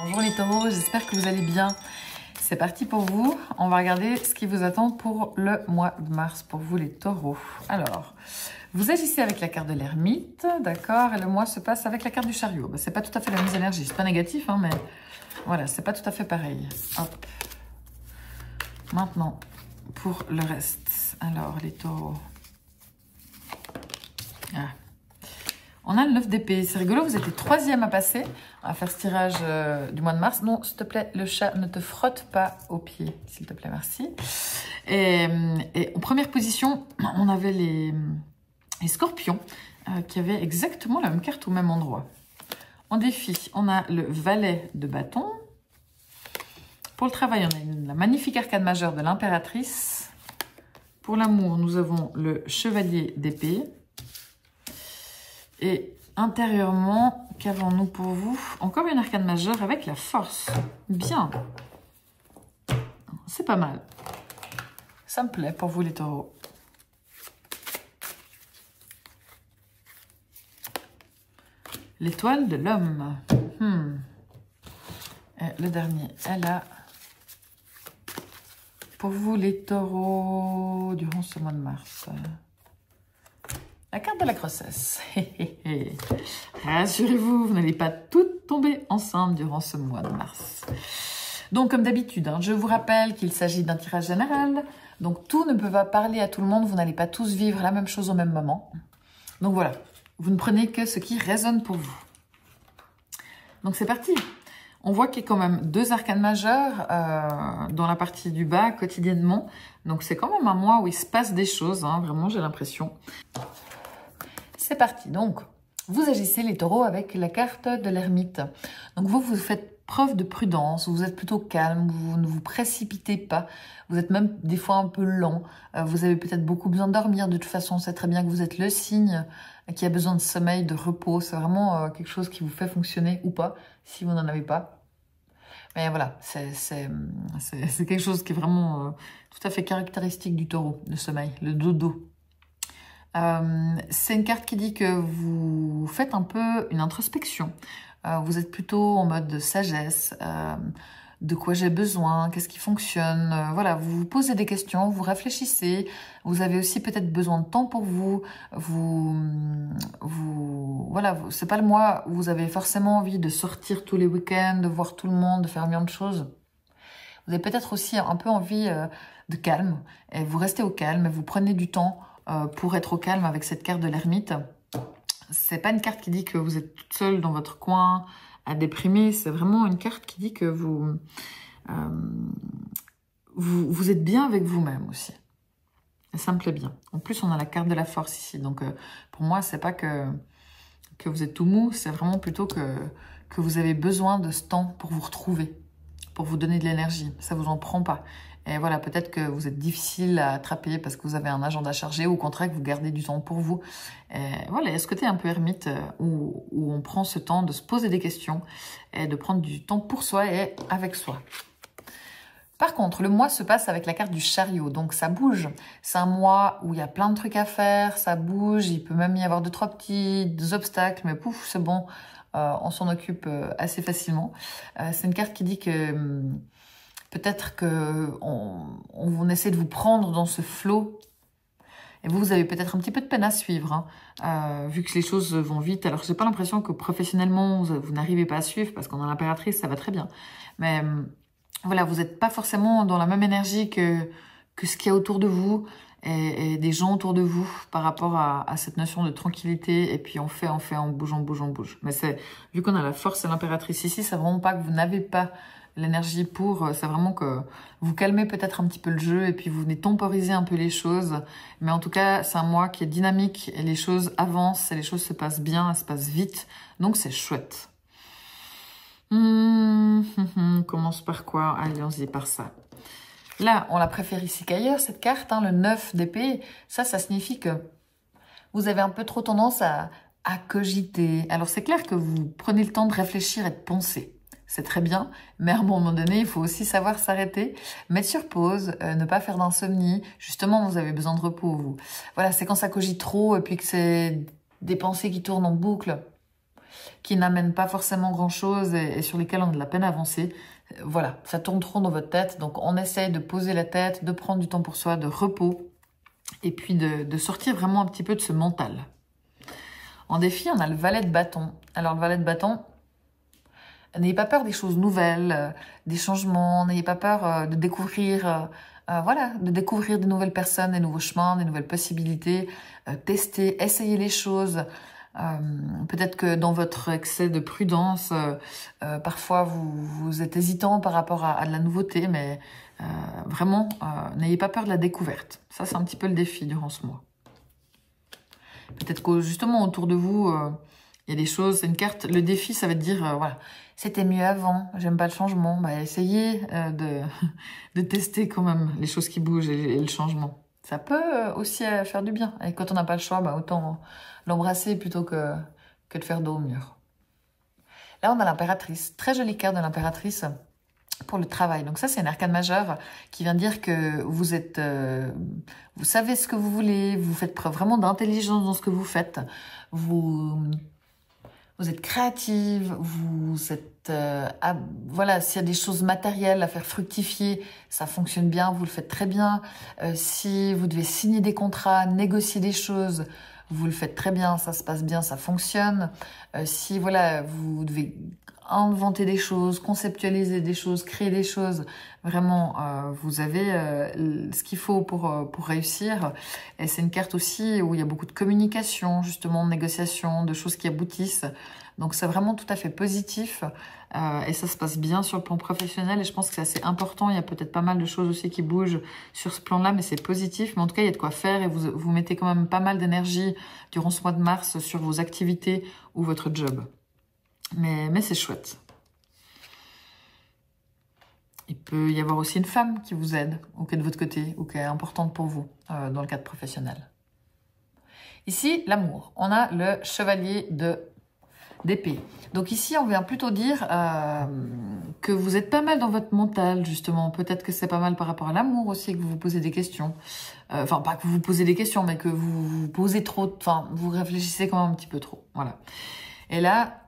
Bonjour les taureaux, j'espère que vous allez bien. C'est parti pour vous. On va regarder ce qui vous attend pour le mois de mars, pour vous les taureaux. Alors, vous agissez avec la carte de l'ermite, d'accord, et le mois se passe avec la carte du chariot. C'est pas tout à fait la même énergie, c'est pas négatif, hein, mais voilà, c'est pas tout à fait pareil. Hop. Maintenant, pour le reste. Alors, les taureaux. Ah. On a le 9 d'épée. C'est rigolo, vous êtes les troisièmes à passer, à faire ce tirage du mois de mars. Non, s'il te plaît, le chat, ne te frotte pas aux pieds. S'il te plaît, merci. Et en première position, on avait les scorpions qui avaient exactement la même carte au même endroit. En défi, on a le valet de bâton. Pour le travail, on a la magnifique arcane majeure de l'impératrice. Pour l'amour, nous avons le chevalier d'épée. Et intérieurement, qu'avons-nous pour vous? Encore une arcane majeure avec la force. Bien. C'est pas mal. Ça me plaît pour vous les taureaux. L'étoile de l'homme. Le dernier, elle a... Pour vous les taureaux, durant ce mois de mars... La carte de la grossesse. Rassurez-vous, vous n'allez pas toutes tomber enceinte durant ce mois de mars. Donc, comme d'habitude, je vous rappelle qu'il s'agit d'un tirage général. Donc, tout ne peut pas parler à tout le monde. Vous n'allez pas tous vivre la même chose au même moment. Donc, voilà. Vous ne prenez que ce qui résonne pour vous. Donc, c'est parti. On voit qu'il y a quand même deux arcanes majeures dans la partie du bas, quotidiennement. Donc, c'est quand même un mois où il se passe des choses. Vraiment, j'ai l'impression. C'est parti, donc vous agissez les taureaux avec la carte de l'ermite. Donc vous faites preuve de prudence, vous êtes plutôt calme, vous ne vous précipitez pas, vous êtes même des fois un peu lent, vous avez peut-être beaucoup besoin de dormir, de toute façon on sait très bien que vous êtes le signe qui a besoin de sommeil, de repos, c'est vraiment quelque chose qui vous fait fonctionner ou pas, si vous n'en avez pas. Mais voilà, c'est quelque chose qui est vraiment tout à fait caractéristique du taureau, le sommeil, le dodo. C'est une carte qui dit que vous faites un peu une introspection. Vous êtes plutôt en mode de sagesse, de quoi j'ai besoin, qu'est-ce qui fonctionne. Voilà, vous vous posez des questions, vous réfléchissez. Vous avez aussi peut-être besoin de temps pour vous. Voilà, c'est pas le mois où vous avez forcément envie de sortir tous les week-ends, de voir tout le monde, de faire millions de choses. Vous avez peut-être aussi un peu envie de calme. Et vous restez au calme, et vous prenez du temps pour être au calme avec cette carte de l'ermite. C'est pas une carte qui dit que vous êtes toute seule dans votre coin à déprimer. C'est vraiment une carte qui dit que vous êtes bien avec vous-même aussi. Et ça me plaît bien. En plus, on a la carte de la force ici. Donc, pour moi, c'est pas que vous êtes tout mou. C'est vraiment plutôt que vous avez besoin de ce temps pour vous retrouver, pour vous donner de l'énergie. Ça vous en prend pas. Et voilà, peut-être que vous êtes difficile à attraper parce que vous avez un agenda chargé ou au contraire que vous gardez du temps pour vous. Et voilà, il y a ce côté un peu ermite où on prend ce temps de se poser des questions et de prendre du temps pour soi et avec soi. Par contre, le mois se passe avec la carte du chariot, donc ça bouge. C'est un mois où il y a plein de trucs à faire, ça bouge, il peut même y avoir 2-3 petits obstacles, mais pouf, c'est bon, on s'en occupe assez facilement. C'est une carte qui dit que... peut-être qu'on essaie de vous prendre dans ce flot. Et vous avez peut-être un petit peu de peine à suivre, vu que les choses vont vite. Alors, j'ai pas l'impression que professionnellement, vous n'arrivez pas à suivre, parce qu'on a l'impératrice, ça va très bien. Mais voilà, vous n'êtes pas forcément dans la même énergie que ce qu'il y a autour de vous et des gens autour de vous par rapport à cette notion de tranquillité. Et puis, on fait, on bouge, on bouge, on bouge. Mais vu qu'on a la force et l'impératrice ici, c'est vraiment pas que vous n'avez pas l'énergie pour, c'est vraiment que vous calmez peut-être un petit peu le jeu et puis vous venez temporiser un peu les choses. Mais en tout cas, c'est un mois qui est dynamique et les choses avancent et les choses se passent bien, elles se passent vite. Donc, c'est chouette. On commence par quoi? Allons-y par ça. Là, on la préfère ici qu'ailleurs, cette carte, le 9 d'épée. Ça signifie que vous avez un peu trop tendance à cogiter. Alors, c'est clair que vous prenez le temps de réfléchir et de penser. C'est très bien, mais à un moment donné, il faut aussi savoir s'arrêter, mettre sur pause, ne pas faire d'insomnie. Justement, vous avez besoin de repos, vous. Voilà, c'est quand ça cogite trop et puis que c'est des pensées qui tournent en boucle. qui n'amènent pas forcément grand-chose et sur lesquels on a de la peine à avancer. Voilà, ça tourne trop dans votre tête. Donc, on essaye de poser la tête, de prendre du temps pour soi, de repos, et puis de sortir vraiment un petit peu de ce mental. En défi, on a le valet de bâton. Alors, le valet de bâton, n'ayez pas peur des choses nouvelles, des changements, n'ayez pas peur de découvrir... voilà, de découvrir de nouvelles personnes, des nouveaux chemins, des nouvelles possibilités, tester, essayer les choses. Peut-être que dans votre excès de prudence, parfois vous êtes hésitant par rapport à de la nouveauté, mais vraiment, n'ayez pas peur de la découverte. Ça, c'est un petit peu le défi durant ce mois. Peut-être que justement autour de vous, il y a des choses, c'est une carte, le défi, ça va dire, voilà, c'était mieux avant, j'aime pas le changement. Bah, essayez de tester quand même les choses qui bougent et le changement. Ça peut aussi faire du bien. Et quand on n'a pas le choix, bah, autant l'embrasser plutôt que de faire dos au mur. Là, on a l'impératrice. Très jolie carte de l'impératrice pour le travail. Donc ça, c'est un arcane majeur qui vient dire que vous êtes, vous savez ce que vous voulez, vous faites preuve vraiment d'intelligence dans ce que vous faites. Vous êtes créative, vous êtes... voilà, s'il y a des choses matérielles à faire fructifier, ça fonctionne bien, vous le faites très bien. Si vous devez signer des contrats, négocier des choses, vous le faites très bien, ça se passe bien, ça fonctionne. Si voilà, vous devez inventer des choses, conceptualiser des choses, créer des choses, vraiment, vous avez ce qu'il faut pour réussir. Et c'est une carte aussi où il y a beaucoup de communication, justement, de négociation, de choses qui aboutissent. Donc c'est vraiment tout à fait positif et ça se passe bien sur le plan professionnel et je pense que c'est assez important. Il y a peut-être pas mal de choses aussi qui bougent sur ce plan-là, mais c'est positif. Mais en tout cas, il y a de quoi faire et vous mettez quand même pas mal d'énergie durant ce mois de mars sur vos activités ou votre job. Mais c'est chouette. Il peut y avoir aussi une femme qui vous aide ou qui est de votre côté ou qui est importante pour vous dans le cadre professionnel. Ici, l'amour. On a le chevalier d'épée. Donc ici, on vient plutôt dire que vous êtes pas mal dans votre mental, justement. Peut-être que c'est pas mal par rapport à l'amour aussi, que vous vous posez des questions. Enfin, pas que vous vous posez des questions, mais que vous vous posez trop... Enfin, vous réfléchissez quand même un petit peu trop. Voilà. Et là...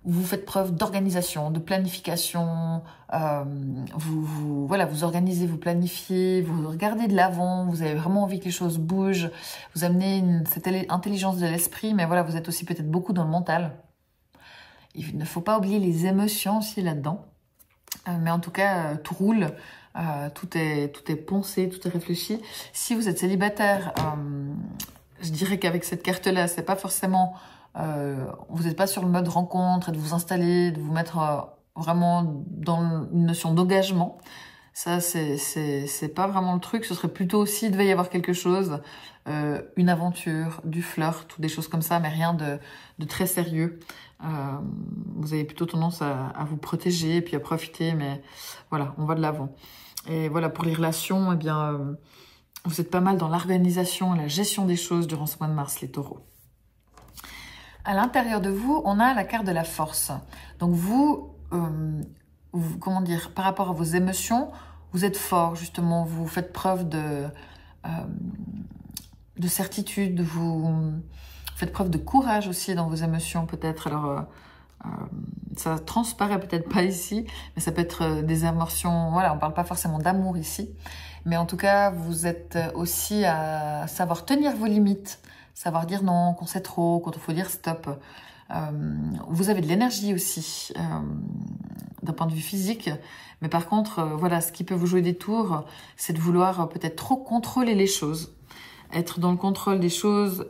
Vous faites preuve d'organisation, de planification, voilà, vous organisez, vous planifiez, vous regardez de l'avant, vous avez vraiment envie que les choses bougent, vous amenez cette intelligence de l'esprit, mais voilà, vous êtes aussi peut-être beaucoup dans le mental. Il ne faut pas oublier les émotions aussi là-dedans, mais en tout cas, tout roule, tout est pensé, tout est réfléchi. Si vous êtes célibataire, je dirais qu'avec cette carte-là, c'est pas forcément... vous n'êtes pas sur le mode rencontre et de vous installer, de vous mettre vraiment dans une notion d'engagement. Ça, c'est pas vraiment le truc. Ce serait plutôt aussi, il devait y avoir quelque chose, une aventure, du flirt, ou des choses comme ça, mais rien de très sérieux. Vous avez plutôt tendance à vous protéger et puis à profiter, mais voilà, on va de l'avant. Et voilà, pour les relations, eh bien, vous êtes pas mal dans l'organisation et la gestion des choses durant ce mois de mars, les taureaux. À l'intérieur de vous, on a la carte de la force. Donc vous, comment dire, par rapport à vos émotions, vous êtes fort, justement. Vous faites preuve de certitude. Vous faites preuve de courage aussi dans vos émotions, peut-être. Alors, ça transparaît peut-être pas ici, mais ça peut être des émotions... Voilà, on parle pas forcément d'amour ici. Mais en tout cas, vous êtes aussi à savoir tenir vos limites. Savoir dire non, quand c'est trop, quand il faut dire stop. Vous avez de l'énergie aussi, d'un point de vue physique. Mais par contre, voilà, ce qui peut vous jouer des tours, c'est de vouloir peut-être trop contrôler les choses. Être dans le contrôle des choses,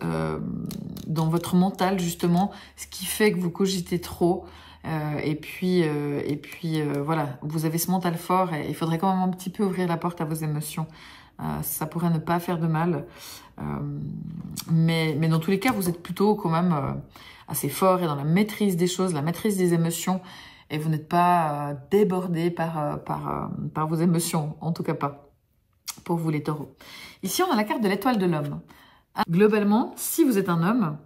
dans votre mental, justement, ce qui fait que vous cogitez trop. Et puis voilà, vous avez ce mental fort et il faudrait quand même un petit peu ouvrir la porte à vos émotions. Ça pourrait ne pas faire de mal. Mais dans tous les cas, vous êtes plutôt quand même assez fort et dans la maîtrise des choses, la maîtrise des émotions. Et vous n'êtes pas débordé par vos émotions, en tout cas pas pour vous les taureaux. Ici, on a la carte de l'étoile de l'homme. Globalement, si vous êtes un homme,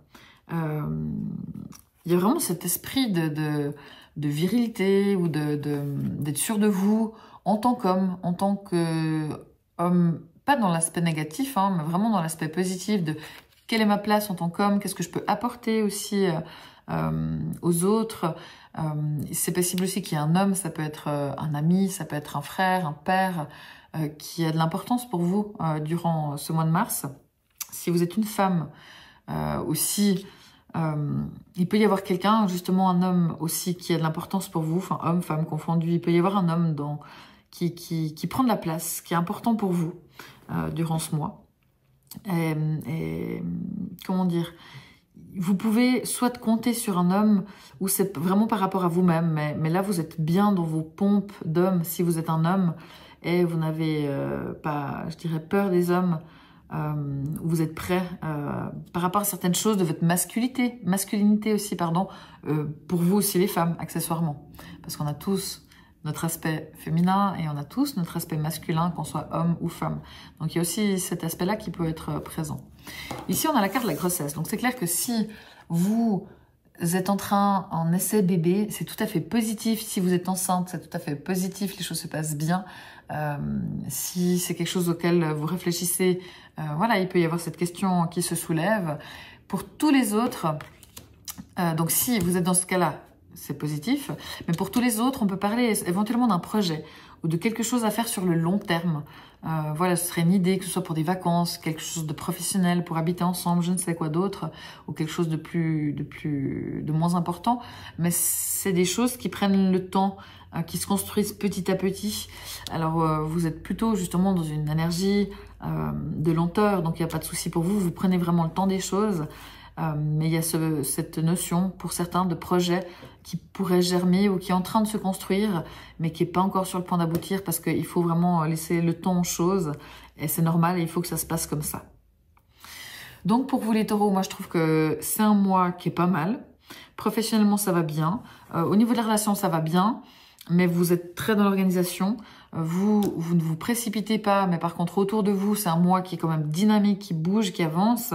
il y a vraiment cet esprit de virilité ou d'être sûr de vous en tant qu'homme, en tant que homme, pas dans l'aspect négatif, hein, mais vraiment dans l'aspect positif de quelle est ma place en tant qu'homme, qu'est-ce que je peux apporter aussi aux autres. C'est possible aussi qu'il y ait un homme, ça peut être un ami, ça peut être un frère, un père, qui a de l'importance pour vous durant ce mois de mars. Si vous êtes une femme aussi, il peut y avoir quelqu'un, justement un homme aussi, qui a de l'importance pour vous, enfin homme, femme confondu. Il peut y avoir un homme qui prend de la place, qui est important pour vous durant ce mois. Et comment dire, vous pouvez soit compter sur un homme où c'est vraiment par rapport à vous-même, mais là vous êtes bien dans vos pompes d'homme si vous êtes un homme et vous n'avez pas, je dirais, peur des hommes, vous êtes prêt par rapport à certaines choses de votre masculinité aussi, pardon, pour vous aussi les femmes, accessoirement, parce qu'on a tous notre aspect féminin et on a tous notre aspect masculin, qu'on soit homme ou femme. Donc il y a aussi cet aspect-là qui peut être présent. Ici, on a la carte de la grossesse. Donc c'est clair que si vous êtes en essai bébé, c'est tout à fait positif. Si vous êtes enceinte, c'est tout à fait positif. Les choses se passent bien. Si c'est quelque chose auquel vous réfléchissez, voilà, il peut y avoir cette question qui se soulève. Pour tous les autres, donc si vous êtes dans ce cas-là, c'est positif. Mais pour tous les autres, on peut parler éventuellement d'un projet ou de quelque chose à faire sur le long terme. Voilà, ce serait une idée, que ce soit pour des vacances, quelque chose de professionnel, pour habiter ensemble, je ne sais quoi d'autre, ou quelque chose de moins important. Mais c'est des choses qui prennent le temps, qui se construisent petit à petit. Alors, vous êtes plutôt justement dans une énergie de lenteur, donc il n'y a pas de souci pour vous. Vous prenez vraiment le temps des choses. Mais il y a cette notion, pour certains, de projet qui pourrait germer ou qui est en train de se construire, mais qui n'est pas encore sur le point d'aboutir parce qu'il faut vraiment laisser le temps aux choses. Et c'est normal et il faut que ça se passe comme ça. Donc pour vous les taureaux, moi je trouve que c'est un mois qui est pas mal. Professionnellement, ça va bien. Au niveau de la relation, ça va bien. Mais vous êtes très dans l'organisation. Vous ne vous précipitez pas, mais par contre, autour de vous, c'est un mois qui est quand même dynamique, qui bouge, qui avance.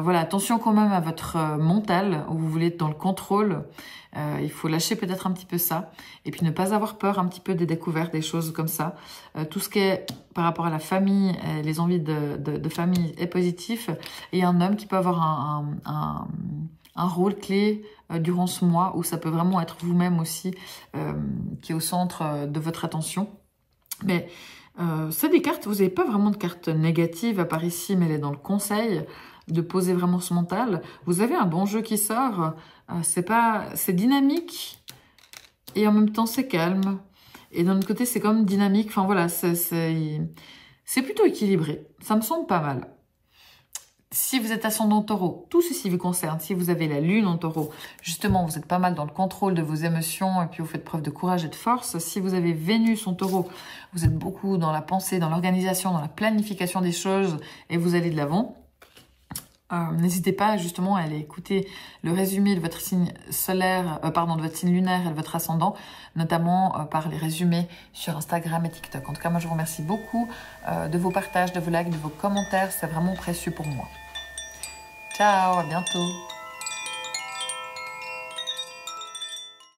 Voilà, attention quand même à votre mental, où vous voulez être dans le contrôle. Il faut lâcher peut-être un petit peu ça. Et puis ne pas avoir peur un petit peu des découvertes, des choses comme ça. Tout ce qui est par rapport à la famille, les envies de famille est positif. Et un homme qui peut avoir un rôle clé durant ce mois, où ça peut vraiment être vous-même aussi, qui est au centre de votre attention. Mais c'est des cartes, vous n'avez pas vraiment de cartes négatives à part ici, mais elle est dans le conseil de poser vraiment ce mental. Vous avez un bon jeu qui sort, c'est dynamique et en même temps c'est calme. Et d'un autre côté c'est comme dynamique, enfin voilà, c'est plutôt équilibré. Ça me semble pas mal. Si vous êtes ascendant taureau, tout ceci vous concerne. Si vous avez la lune en taureau, justement, vous êtes pas mal dans le contrôle de vos émotions et puis vous faites preuve de courage et de force. Si vous avez Vénus en taureau, vous êtes beaucoup dans la pensée, dans l'organisation, dans la planification des choses et vous allez de l'avant. N'hésitez pas justement à aller écouter le résumé de votre signe solaire, de votre signe lunaire et de votre ascendant, notamment par les résumés sur Instagram et TikTok. En tout cas, moi je vous remercie beaucoup de vos partages, de vos likes, de vos commentaires. C'est vraiment précieux pour moi. Ciao, à bientôt.